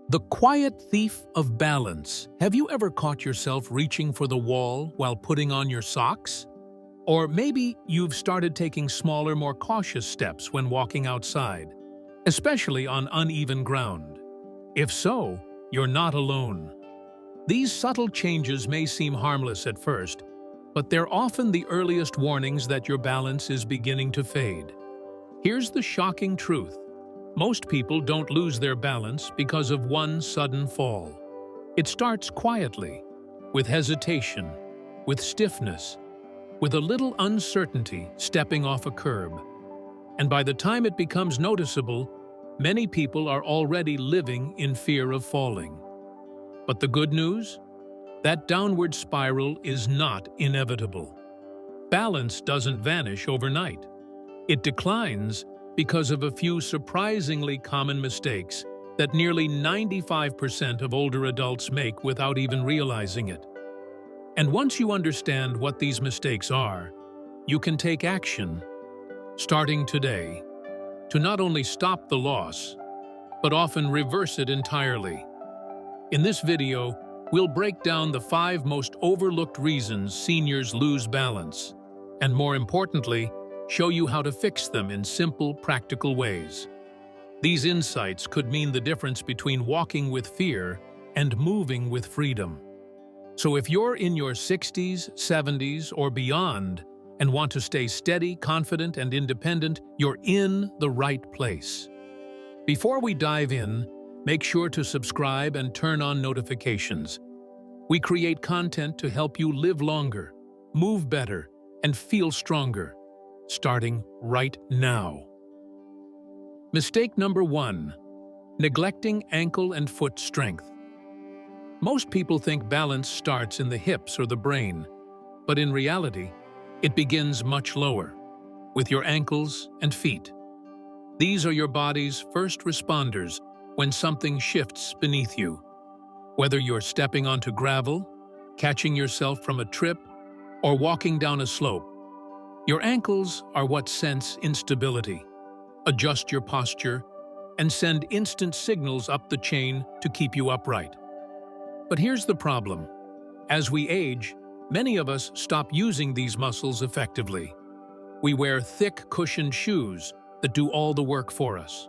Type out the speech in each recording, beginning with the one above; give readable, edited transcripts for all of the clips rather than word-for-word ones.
The quiet thief of balance. Have you ever caught yourself reaching for the wall while putting on your socks? Or maybe you've started taking smaller, more cautious steps when walking outside, especially on uneven ground. If so, you're not alone. These subtle changes may seem harmless at first, but they're often the earliest warnings that your balance is beginning to fade. Here's the shocking truth. Most people don't lose their balance because of one sudden fall. It starts quietly, with hesitation, with stiffness, with a little uncertainty stepping off a curb. And by the time it becomes noticeable, many people are already living in fear of falling. But the good news? That downward spiral is not inevitable. Balance doesn't vanish overnight. It declines because of a few surprisingly common mistakes that nearly 95% of older adults make without even realizing it. And once you understand what these mistakes are, you can take action, starting today, to not only stop the loss, but often reverse it entirely. In this video, we'll break down the 5 most overlooked reasons seniors lose balance, and more importantly, show you how to fix them in simple, practical ways. These insights could mean the difference between walking with fear and moving with freedom. So if you're in your 60s, 70s, or beyond and want to stay steady, confident, and independent, you're in the right place. Before we dive in, make sure to subscribe and turn on notifications. We create content to help you live longer, move better, and feel stronger, starting right now. Mistake number 1: neglecting ankle and foot strength. Most people think balance starts in the hips or the brain, but in reality, it begins much lower, with your ankles and feet. These are your body's first responders when something shifts beneath you. Whether you're stepping onto gravel, catching yourself from a trip, or walking down a slope, your ankles are what sense instability, adjust your posture, and send instant signals up the chain to keep you upright. But here's the problem. As we age, many of us stop using these muscles effectively. We wear thick, cushioned shoes that do all the work for us.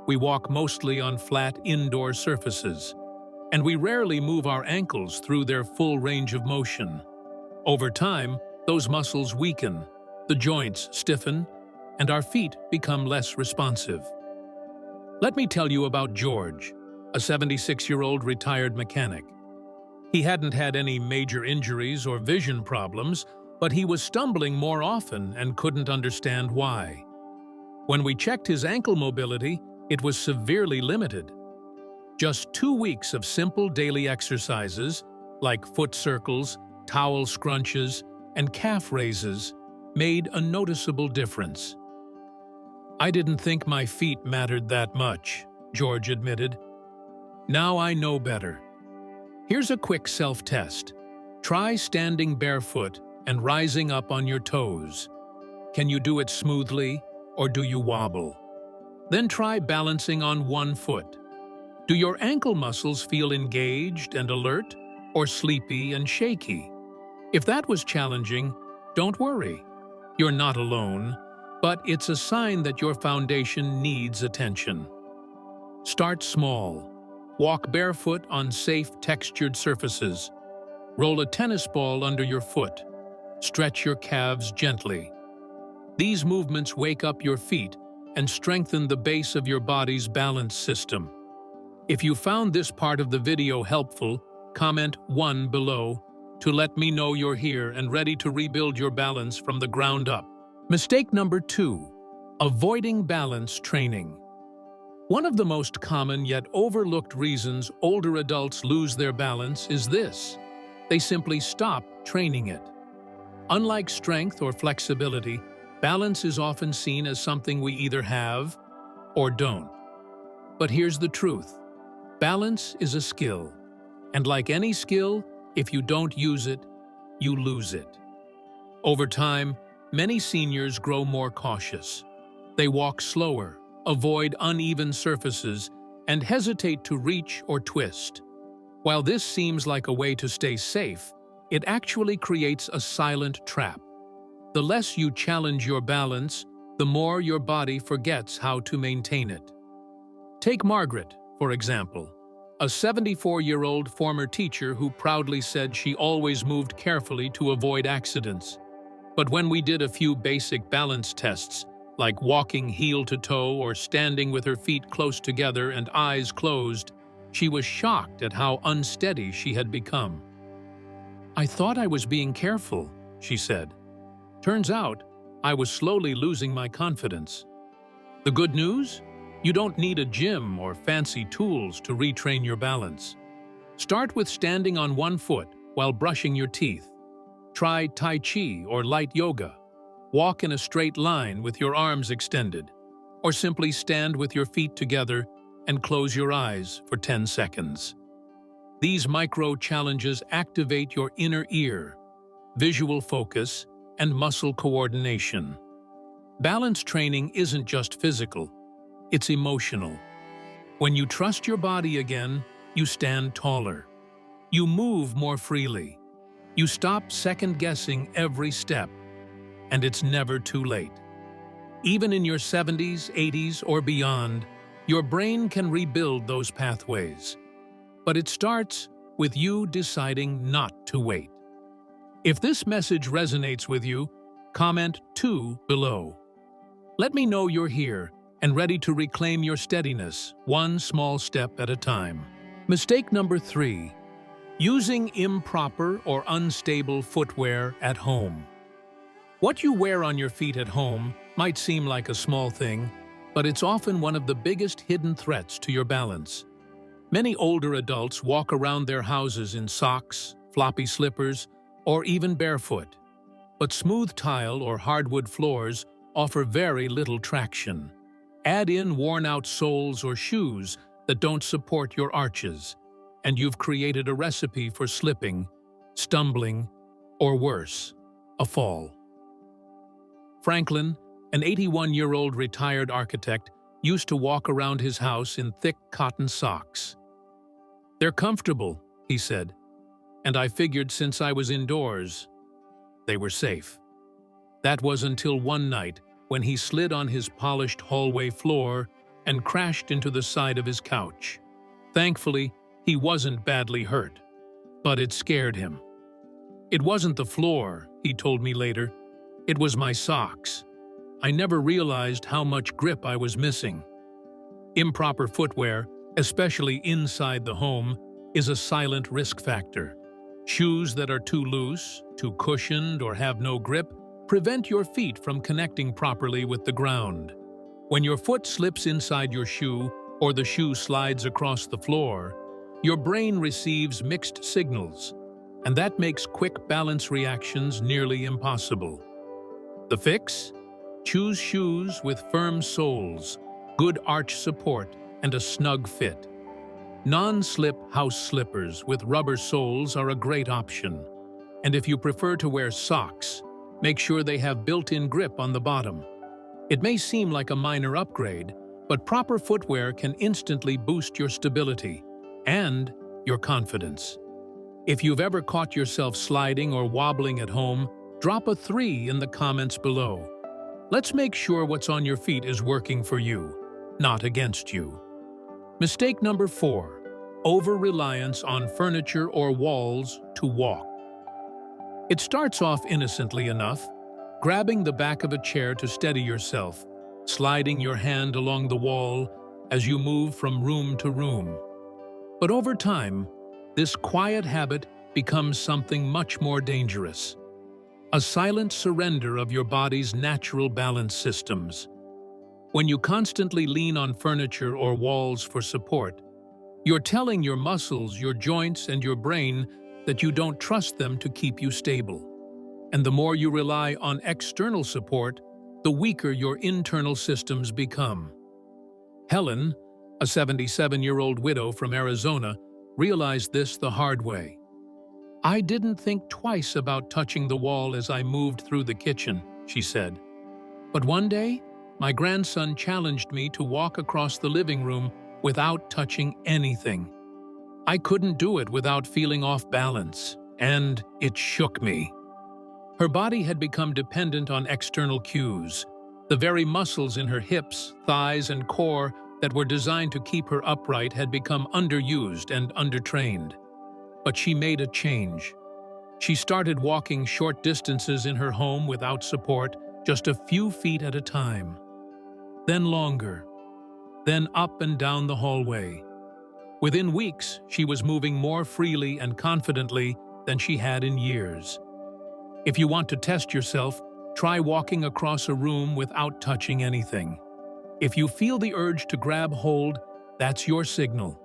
We walk mostly on flat, indoor surfaces, and we rarely move our ankles through their full range of motion. Over time, those muscles weaken, the joints stiffen, and our feet become less responsive. Let me tell you about George, a 76-year-old retired mechanic. He hadn't had any major injuries or vision problems, but he was stumbling more often and couldn't understand why. When we checked his ankle mobility, it was severely limited. Just 2 weeks of simple daily exercises, like foot circles, towel scrunches, and calf raises, made a noticeable difference. "I didn't think my feet mattered that much," George admitted. "Now I know better." Here's a quick self-test. Try standing barefoot and rising up on your toes. Can you do it smoothly, or do you wobble? Then try balancing on one foot. Do your ankle muscles feel engaged and alert, or sleepy and shaky? If that was challenging, don't worry. You're not alone, but it's a sign that your foundation needs attention. Start small. Walk barefoot on safe, textured surfaces. Roll a tennis ball under your foot. Stretch your calves gently. These movements wake up your feet and strengthen the base of your body's balance system. If you found this part of the video helpful, comment 1 below to let me know you're here and ready to rebuild your balance from the ground up. Mistake number 2: avoiding balance training. One of the most common yet overlooked reasons older adults lose their balance is this: they simply stop training it. Unlike strength or flexibility, balance is often seen as something we either have or don't. But here's the truth. Balance is a skill, and like any skill, if you don't use it, you lose it. Over time, many seniors grow more cautious. They walk slower, avoid uneven surfaces, and hesitate to reach or twist. While this seems like a way to stay safe, it actually creates a silent trap. The less you challenge your balance, the more your body forgets how to maintain it. Take Margaret, for example, a 74-year-old former teacher who proudly said she always moved carefully to avoid accidents. But when we did a few basic balance tests, like walking heel to toe or standing with her feet close together and eyes closed, she was shocked at how unsteady she had become. "I thought I was being careful," she said. "Turns out, I was slowly losing my confidence." The good news? You don't need a gym or fancy tools to retrain your balance. Start with standing on one foot while brushing your teeth. Try Tai Chi or light yoga. Walk in a straight line with your arms extended, or simply stand with your feet together and close your eyes for 10 seconds. These micro-challenges activate your inner ear, visual focus, and muscle coordination. Balance training isn't just physical, it's emotional. When you trust your body again, you stand taller. You move more freely. You stop second-guessing every step, and it's never too late. Even in your 70s, 80s, or beyond, your brain can rebuild those pathways. But it starts with you deciding not to wait. If this message resonates with you, comment 2 below. Let me know you're here and ready to reclaim your steadiness, one small step at a time. Mistake number 3. Using improper or unstable footwear at home. What you wear on your feet at home might seem like a small thing, but it's often one of the biggest hidden threats to your balance. Many older adults walk around their houses in socks, floppy slippers, or even barefoot. But smooth tile or hardwood floors offer very little traction. Add in worn-out soles or shoes that don't support your arches, and you've created a recipe for slipping, stumbling, or worse, a fall. Franklin, an 81-year-old retired architect, used to walk around his house in thick cotton socks. "They're comfortable," he said, "and I figured since I was indoors, they were safe." That was until one night when he slid on his polished hallway floor and crashed into the side of his couch. Thankfully, he wasn't badly hurt, but it scared him. "It wasn't the floor," he told me later. "It was my socks. I never realized how much grip I was missing." Improper footwear, especially inside the home, is a silent risk factor. Shoes that are too loose, too cushioned, or have no grip prevent your feet from connecting properly with the ground. When your foot slips inside your shoe or the shoe slides across the floor, your brain receives mixed signals, and that makes quick balance reactions nearly impossible. The fix? Choose shoes with firm soles, good arch support, and a snug fit. Non-slip house slippers with rubber soles are a great option. And if you prefer to wear socks, make sure they have built-in grip on the bottom. It may seem like a minor upgrade, but proper footwear can instantly boost your stability and your confidence. If you've ever caught yourself sliding or wobbling at home, drop a 3 in the comments below. Let's make sure what's on your feet is working for you, not against you. Mistake number 4. Over-reliance on furniture or walls to walk. It starts off innocently enough, grabbing the back of a chair to steady yourself, sliding your hand along the wall as you move from room to room. But over time, this quiet habit becomes something much more dangerous. A silent surrender of your body's natural balance systems. When you constantly lean on furniture or walls for support, you're telling your muscles, your joints, and your brain that you don't trust them to keep you stable. And the more you rely on external support, the weaker your internal systems become. Helen, a 77-year-old widow from Arizona, realized this the hard way. "I didn't think twice about touching the wall as I moved through the kitchen," she said. "But one day, my grandson challenged me to walk across the living room without touching anything. I couldn't do it without feeling off balance, and it shook me. Her body had become dependent on external cues. The very muscles in her hips, thighs, and core that were designed to keep her upright had become underused and undertrained. But she made a change. She started walking short distances in her home without support, just a few feet at a time. Then longer. Then up and down the hallway. Within weeks, she was moving more freely and confidently than she had in years. If you want to test yourself, try walking across a room without touching anything. If you feel the urge to grab hold, that's your signal.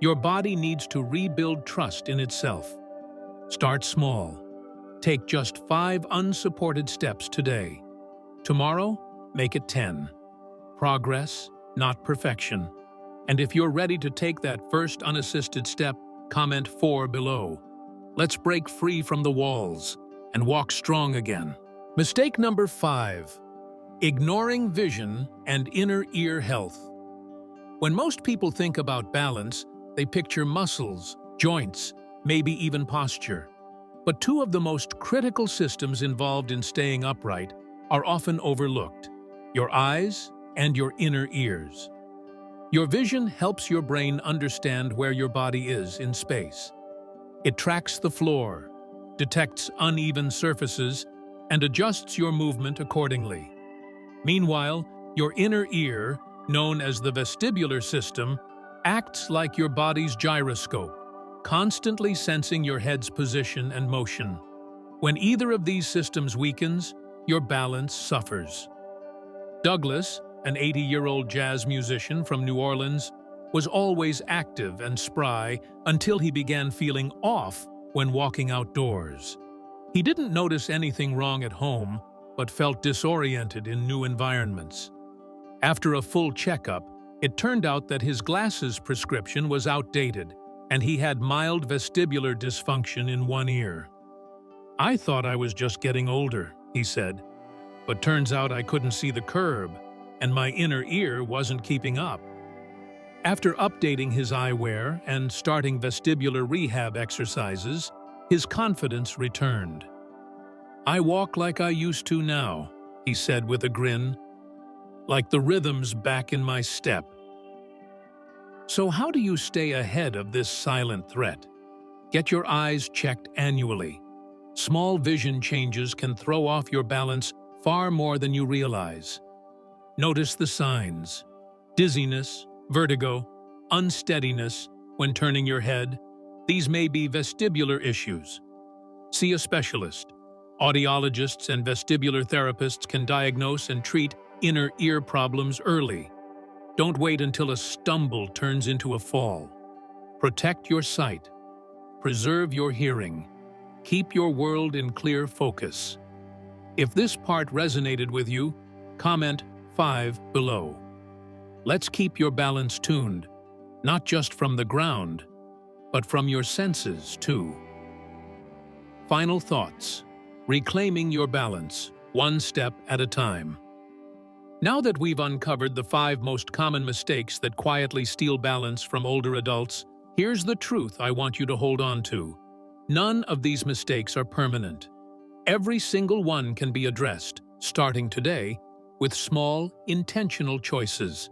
Your body needs to rebuild trust in itself. Start small. Take just 5 unsupported steps today. Tomorrow, make it 10. Progress, not perfection. And if you're ready to take that first unassisted step, comment 4 below. Let's break free from the walls and walk strong again. Mistake number 5. Ignoring vision and inner ear health. When most people think about balance, they picture muscles, joints, maybe even posture. But 2 of the most critical systems involved in staying upright are often overlooked: your eyes and your inner ears. Your vision helps your brain understand where your body is in space. It tracks the floor, detects uneven surfaces, and adjusts your movement accordingly. Meanwhile, your inner ear, known as the vestibular system, acts like your body's gyroscope, constantly sensing your head's position and motion. When either of these systems weakens, your balance suffers. Douglas, an 80-year-old jazz musician from New Orleans, was always active and spry until he began feeling off when walking outdoors. He didn't notice anything wrong at home, but felt disoriented in new environments. After a full checkup, it turned out that his glasses prescription was outdated, and he had mild vestibular dysfunction in one ear. "I thought I was just getting older," he said, "but turns out I couldn't see the curb, and my inner ear wasn't keeping up." After updating his eyewear and starting vestibular rehab exercises, his confidence returned. "I walk like I used to now," he said with a grin, "like the rhythm's back in my step." So how do you stay ahead of this silent threat? Get your eyes checked annually. Small vision changes can throw off your balance far more than you realize. Notice the signs: dizziness, vertigo, unsteadiness when turning your head. These may be vestibular issues. See a specialist. Audiologists and vestibular therapists can diagnose and treat inner ear problems early. Don't wait until a stumble turns into a fall. Protect your sight. Preserve your hearing. Keep your world in clear focus. If this part resonated with you, comment 5 below. Let's keep your balance tuned, not just from the ground, but from your senses too. Final thoughts. Reclaiming your balance, one step at a time. Now that we've uncovered the 5 most common mistakes that quietly steal balance from older adults, here's the truth I want you to hold on to. None of these mistakes are permanent. Every single one can be addressed, starting today, with small, intentional choices.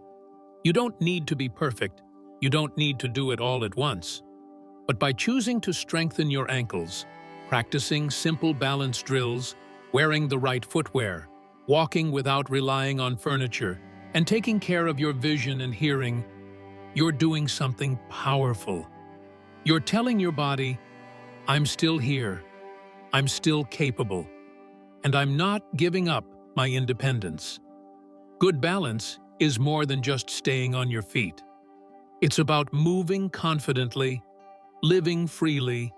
You don't need to be perfect. You don't need to do it all at once. But by choosing to strengthen your ankles, practicing simple balance drills, wearing the right footwear, walking without relying on furniture, and taking care of your vision and hearing, you're doing something powerful. You're telling your body, "I'm still here, I'm still capable, and I'm not giving up my independence." Good balance is more than just staying on your feet. It's about moving confidently, living freely,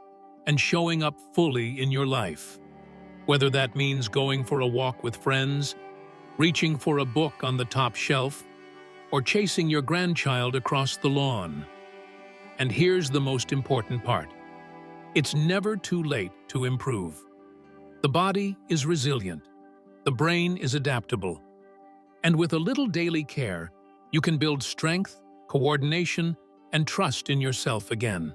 and showing up fully in your life. Whether that means going for a walk with friends, reaching for a book on the top shelf, or chasing your grandchild across the lawn. And here's the most important part. It's never too late to improve. The body is resilient. The brain is adaptable. And with a little daily care, you can build strength, coordination, and trust in yourself again.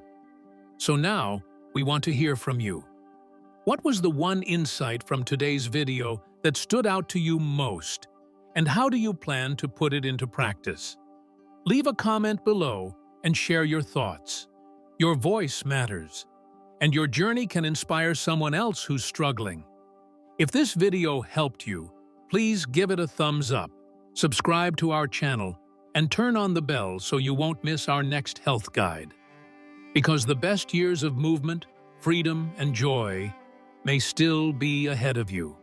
So now, we want to hear from you. What was the one insight from today's video that stood out to you most? And how do you plan to put it into practice? Leave a comment below and share your thoughts. Your voice matters, and your journey can inspire someone else who's struggling. If this video helped you, please give it a thumbs up, subscribe to our channel, and turn on the bell so you won't miss our next health guide. Because the best years of movement, freedom, and joy may still be ahead of you.